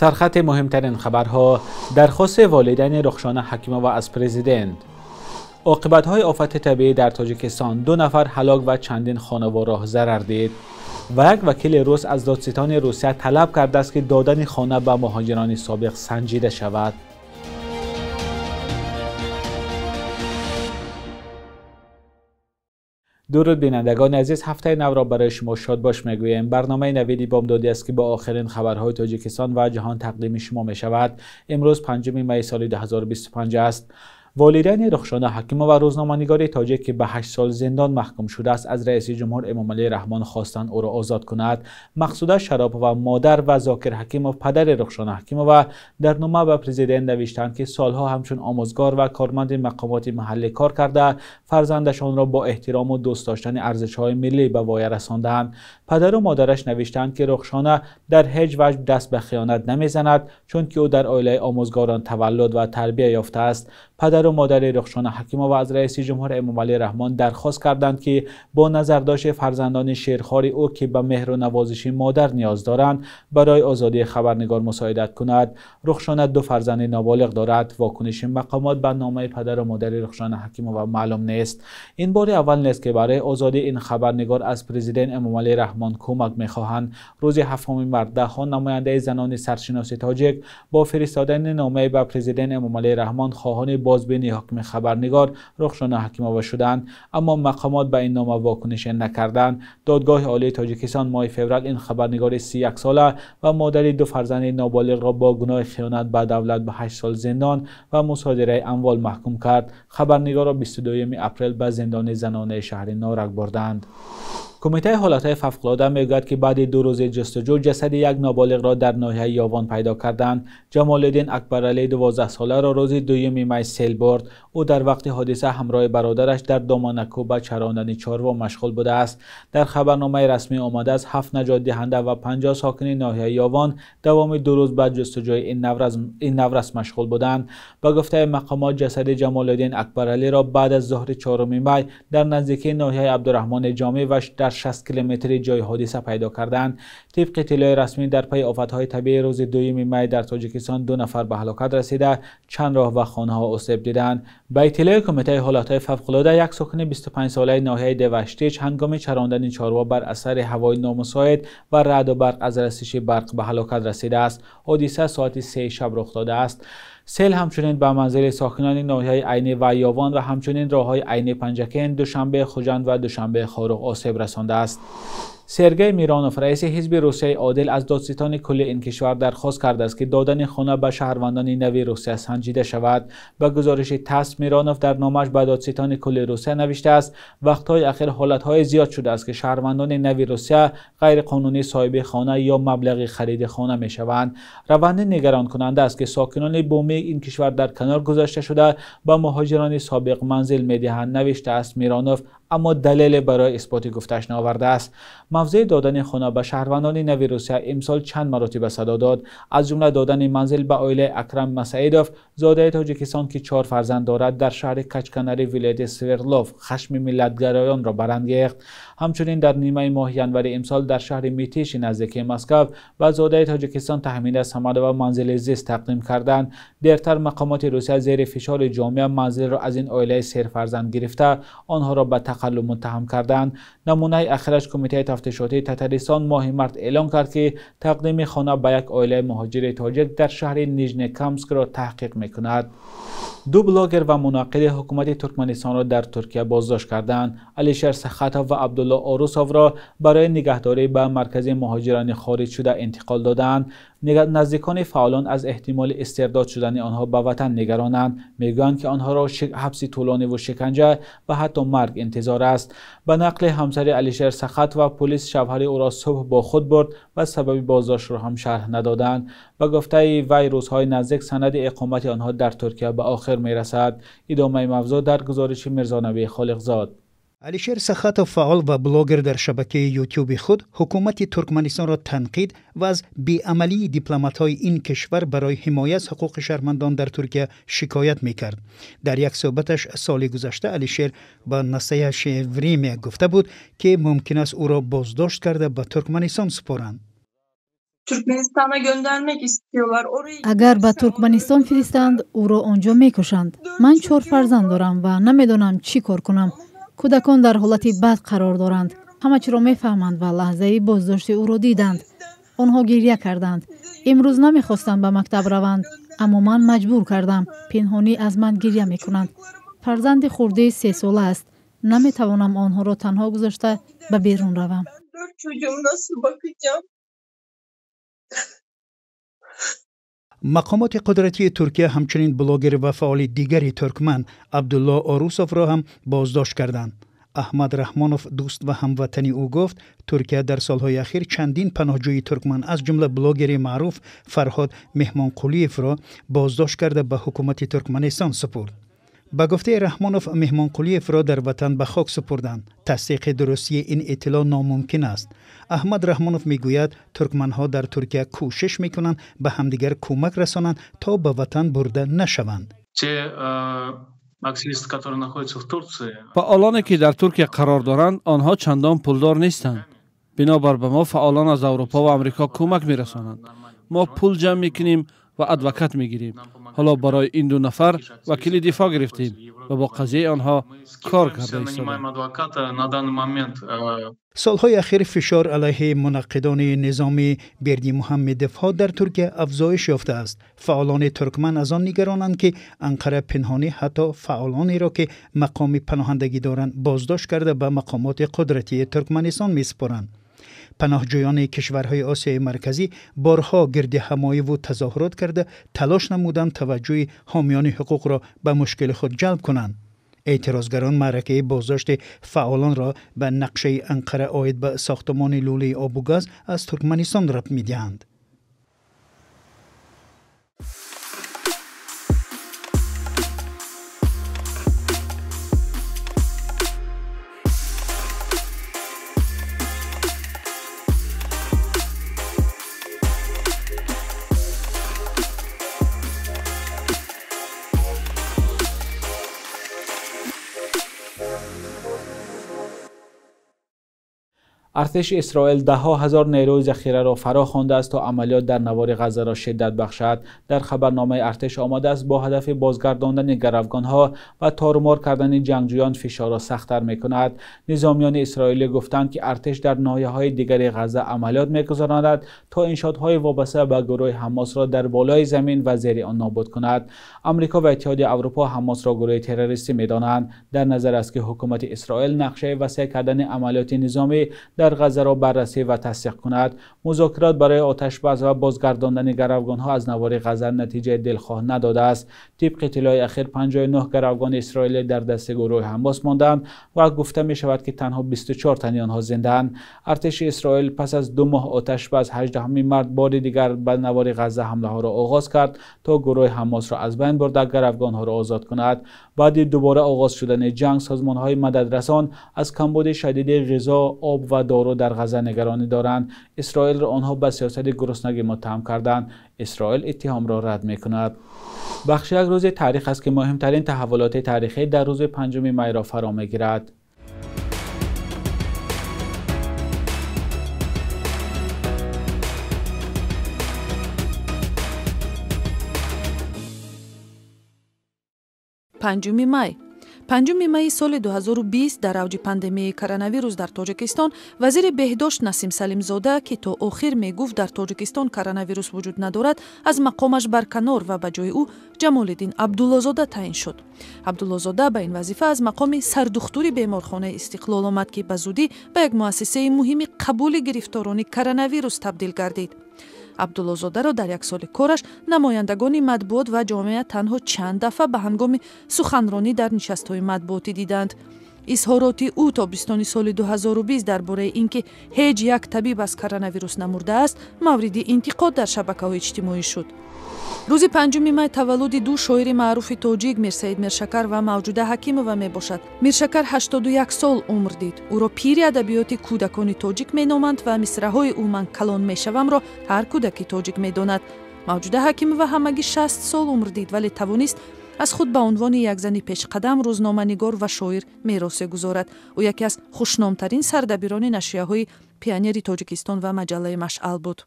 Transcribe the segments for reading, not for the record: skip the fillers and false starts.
سرخط مهمترین خبرها: درخواست والدین رخشانه حکیمووا از پرزیدنت. عاقبت‌های آفت طبیعی در تاجیکستان، 2 نفر هلاک و چندین خانوار را ضرر دید. و یک وکیل روس از دادستان روسیه طلب کرده است که دادن خانه به مهاجران سابق سنجیده شود. درود بینندگان عزیز، هفته نو را برای شما شاد باش میگوییم. برنامه نویدی بامدادی است که با آخرین خبرهای تاجیکستان و جهان تقدیم شما می شود. امروز 5 می سال 2025 است. والدین رخشانه حکیمووا و روزنامه‌نگار تاجیک که به 8 سال زندان محکوم شده است، از رئیس جمهور امامعلی رحمان خواستند او را آزاد کند. مقصوده شراپووا، مادر، و زاکر حکیموف، پدر رخشانه حکیمووا، در نامه به پرزیدنت نوشتند که سالها همچون آموزگار و کارمند مقامات محلی کار کرده، فرزندشان را با احترام و دوست داشتن ارزش‌های ملی به وای رساندند. پدر و مادرش نوشتند که رخشانه در هیچ وجه دست به خیانت نمیزند، چون که او در عائله آموزگاران تولد و تربیت یافته است. پدر و مادر رخشانه حکیمووا از رئیس جمهور امامعلی رحمان درخواست کردند که با نظرداشت فرزندان شیرخوار او که به مهر و نوازش مادر نیاز دارند، برای آزادی خبرنگار مساعدت کند. رخشانه 2 فرزند نابالغ دارد. واکنش مقامات به نامه پدر و مادر رخشانه حکیمووا معلوم نیست. این بار اول نیست که برای آزادی این خبرنگار از پرزیدنت امامعلی رحمان کمک می‌خواهند. روز 7 مارس ده‌ها نماینده زنان سرشناس تاجیک با فرستادن نامه به پرزیدنت امامعلی رحمان خواهان بازبینی حکم خبرنگار رخشانه حکیمووا شدند، اما مقامات به این نامه واکنش نکردند. دادگاه عالی تاجیکستان ماه فوریه این خبرنگار 31 ساله و مادر 2 فرزند نابالغ را با گناه خیانت به دولت به 8 سال زندان و مصادره اموال محکوم کرد. خبرنگار را 22 اپریل به زندان زنانه شهر نارک بردند. کمیته حالتهای فوق‌العاده میگوید که بعد 2 روز جستجو جسد یک نابالغ را در ناحیه یاوان پیدا کردند. جمال‌الدین اکبرعلی 12 ساله را روز 2 می سیل برد. او در وقت حادثه همراه برادرش در دامنکو به چراندن چاروا مشغول بوده است. در خبرنامه رسمی آمده است 7 نجات دهنده و 50 ساکن ناحیه یاوان دوام 2 روز بعد جستجوی این نورس مشغول بودند. به گفته مقامات جسد جمال‌الدین اکبرعلی را بعد از ظهر 4 می در نزدیکی ناحیه عبدالرحمن جامی و در 60 کیلومتری جای حادثه پیدا کردند. طبق اطلاع رسمی در پی آفت‌های طبیعی روز 2 می در تاجیکستان 2 نفر به هلاکت رسیده، چند راه و خانه‌ها آسیب دیدند. به اطلاع کمیته حالتهای فوق‌العاده، یک ساکن 25 ساله ناحیه دوشتیچ هنگام چراندن چاروا بر اثر هوای نامساعد و رعد و برق از رسش برق به هلاکت رسیده است. حادثه ساعت 3 شب رخ داده است. سیل همچنین به منزل ساکنان ناحیه عینی و یاوان و همچنین راه‌های عینی پنجکین، دوشنبه خوجند و دوشنبه خاروق آسیب رسانده است. سرگئی میرانوف، رئیس حزب روسیه عادل، از دادستان کل این کشور درخواست کرده است که دادن خانه به شهروندان نوی روسیه سنجیده شود. به گزارش تاس، میرانوف در نامش به دادستان کل روسیه نوشته است وقت‌های اخیر حالت‌های زیاد شده است که شهروندان نوی روسیه غیر قانونی صاحب خانه یا مبلغ خرید خانه می‌شوند. روند نگران کننده است که ساکنان بومی این کشور در کنار گذاشته شده به مهاجران سابق منزل می‌دهند، نوشته است میرانوف، اما دلیل برای اثبات گفتش نآورده است. موضوع دادن خانه به شهروندان نوی روسیه امسال چند مراتب صدا داد، از جمله دادن منزل به عائله اکرم مسعیدوف، زاده تاجیکستان که 4 فرزند دارد، در شهر کچکنری ولایت سوردلوف خشم ملتگرایان را برانگیخت. همچنین در نیمه ماه ژانویه امسال در شهر میتیش نزدیکی مسکو و زاده تاجیکستان تحمیل سمد و منزل زیست تقدیم کردند. دیرتر مقامات روسیه زیر فشار جامعه منزل را از این عائله 3 فرزند گرفته آنها را به تقلب متهم کردند. نمونه اخیرش کمیته تفتیشاتی تتارستان ماه مارس اعلام کرد که تقدیم خانه به یک عائله مهاجر تاجیک در شهر نیژنیکامسک را تحقیق می‌کند. 2 بلاگر و مناقد حکومت ترکمنستان را در ترکیه بازداشت کردند. علیشر سخاتوف و عبدالله آروسوف را برای نگهداری به مرکز مهاجران خارج شده انتقال دادند. نزدیکان فعالان از احتمال استرداد شدن آنها به وطن نگرانند. میگویند که آنها را حبس طولانی و شکنجه و حتی مرگ انتظار است. به نقل همسر علیشر سخاتوف، پلیس شوهر او را صبح با خود برد و سبب بازداشت را هم شرح ندادند. به گفته وی روزهای نزدیک سند اقامت آنها در ترکیه به آخر میرسد. ادامه موضوع در گزارش میرزانبی خالقزاد. علیشر سخاتوف، فعال و بلاگر در شبکه یوتیوب خود، حکومت ترکمنستان را تنقید و از بی‌عملی دیپلمات‌های این کشور برای حمایت از حقوق شهروندان در ترکیه شکایت می‌کرد. در یک صحبتش سال گذشته علیشر با نسایه شوریم گفته بود که ممکن است او را بازداشت کرده به ترکمنستان سپارند. Türkmenistan'a göndermek istiyorlar. Agar ba Turkmaniston firistанд, ӯро онҷо мекушанд. Ман 4 фарзанд дорам ва намедонам чӣ кор кунам. Кӯдакон дар ҳолати бад қарор доранд. Ҳама чиро мефаҳманд ва лаҳзаи боздошти ӯро диданд. онҳо гирья карданд. имрӯз намехостанд ба мактаб раванд, аммо ман маҷбур кардам. пинҳонӣ аз ман гирья мекунанд. фарзанди хурдии 3 сола аст. наметавонам онҳоро танҳо гузошта ба берун равам. مقامات قدرتی ترکیه همچنین بلاگر و فعال دیگری ترکمن عبدالله آروسوف را هم بازداشت کردند. احمد رحمانوف دوست و هموطنی او گفت ترکیه در سالهای اخیر چندین پناهجوی ترکمن از جمله بلاگر معروف فرهاد مهمانقلیف را بازداشت کرده به حکومت ترکمنستان سپرد. با گفته رحمانوف مهمانقلیف را در وطن به خاک سپردند. تصدیق درستی این اطلاع ناممکن است. احمد رحمانوف میگوید ترکمنها در ترکیه کوشش میکنند به همدیگر کمک رسانند تا به وطن برده نشوند. فعالانی که در ترکیه قرار دارند آنها چندان پولدار نیستند. بنابر به ما فعالان از اروپا و آمریکا کمک میرسانند. ما پول جمع میکنیم و ادوکت میگیریم. حالا برای این 2 نفر وکیل دفاع گرفتیم و با قضیه آنها کار کرده ایستادیم. سالهای اخیر فشار علیه منقدان نظام بردی محمد دفاع در ترکیه افزایش یافته است. فعالان ترکمن از آن نگرانند که انقره پنهانی حتی فعالانی را که مقام پناهندگی دارند بازداشت کرده به مقامات قدرتی ترکمنستان میسپارند. پناهجویان کشورهای آسیای مرکزی بارها گرد همایی و تظاهرات کرده تلاش نمودند توجه حامیان حقوق را به مشکل خود جلب کنند. اعتراضگران معرکه بازداشت فعالان را به نقشه انقره عاید به ساختمان لوله آب و گاز از ترکمنستان ربط می‌دهند. ارتش اسرائیل ده‌ها هزار نیروی ذخیره را فرا خوانده است تا عملیات در نوار غزه را شدت بخشد. در خبرنامه ارتش آمده است با هدف بازگرداندن گروگان‌ها و تارمار کردن جنگجویان فشار را سخت‌تر می‌کند. نظامیان اسرائیلی گفتند که ارتش در ناحیه‌های دیگر غزه عملیات می‌گذراند تا انشاءهای وابسته به گروه حماس را در بالای زمین و زیر آن نابود کند. آمریکا و اتحادیه اروپا حماس را گروه تروریستی می‌دانند. در نظر است که حکومت اسرائیل نقشه وسیع کردن عملیات نظامی در غزه را بررسی و تصدیق کند. مذاکرات برای آتش‌بس و بازگرداندن گروگان‌ها از نوار غزه نتیجه دلخواه نداده است. طبق اطلاع اخیر 59 گروگان اسرائیلی در دست گروه حماس ماندند و گفته می شود که تنها 24 تن آنها زنده‌اند. ارتش اسرائیل پس از 2 ماه آتش‌بس 18 مارس بار دیگر به نوار غزه حمله ها را آغاز کرد تا گروه حماس را از بین برده گروگان‌ها را آزاد کند. بعد دوباره آغاز شدن جنگ سازمان‌های مددرسان از کمبود شدید غذا، آب و دارو در غزه نگرانی دارند. اسرائیل را آنها به سیاست گرسنگی متهم کردند. اسرائیل اتهام را رد می‌کند. بخش یک روز تاریخ است که مهمترین تحولات تاریخی در روز 5 می را فرا می‌گیرد. پنجم می سال 2020 در اوج پاندمی کرونا در تاجیکستان وزیر بهداشت نسیم سلیم زاده که تا آخر می گفت در تاجیکستان کرونا وجود ندارد از مقامش برکنار و به جای او جمال الدین عبدالله زاده تعیین شد. عبدالله زاده به این وظیفه از مقام سردختور بیمارخانه استقلال آمد که به زودی به یک مؤسسه مهم قبول گرفتاران کرونا تبدیل گردید. عبدالله زاده را در 1 سال کارش نمایندگان مطبوعات و جامعه تنها چند دفعه به هنگام سخنرانی در نشست‌های مطبوعاتی دیدند. اظهارات او تابستان سال 2020 درباره اینکه هیچ یک طبیب از کرونا نمرده است مورد انتقاد در شبکه‌های اجتماعی شد. روز 5 می تولد 2 شاعر معروف تاجیک میرسید میرشکر و موجوده حکیمова میباشد. میرشکر 81 سال عمر دید. او را پیر ادبیات کودکان تاجیک مینامند و مصرع‌های او من کلان میشوم را هر کودکی تاجیک میداند. موجوده حکیمova همگی 60 سال عمر دید ولی توانست از خود به عنوان یک زن پیشقدم روزنامه‌نگار و شاعر میراث گذارد. او یکی از خوشنامترین سردبیران نشریه‌های پیانیری تاجیکستان و مجله مشعل بود.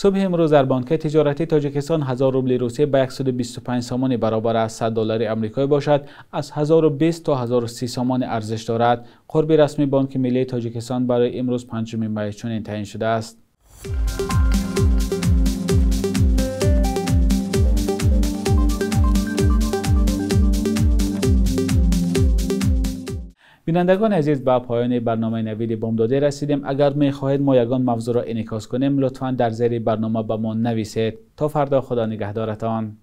صبح امروز در بانک تجارتی تاجیکستان 1000 روبل روسیه به 125 سامان برابر از 100 دلار آمریکایی باشد، از 1020 تا 1030 سامان ارزش دارد. قرب رسمی بانک ملی تاجیکستان برای امروز 5 می چنین تعیین شده است. بینندگان عزیز، به پایان برنامه نوید بامدادی رسیدیم. اگر می خواهید ما یگان موضوع را انعکاس کنیم، لطفاً در زیر برنامه به ما نویسید. تا فردا، خدا نگهدارتان.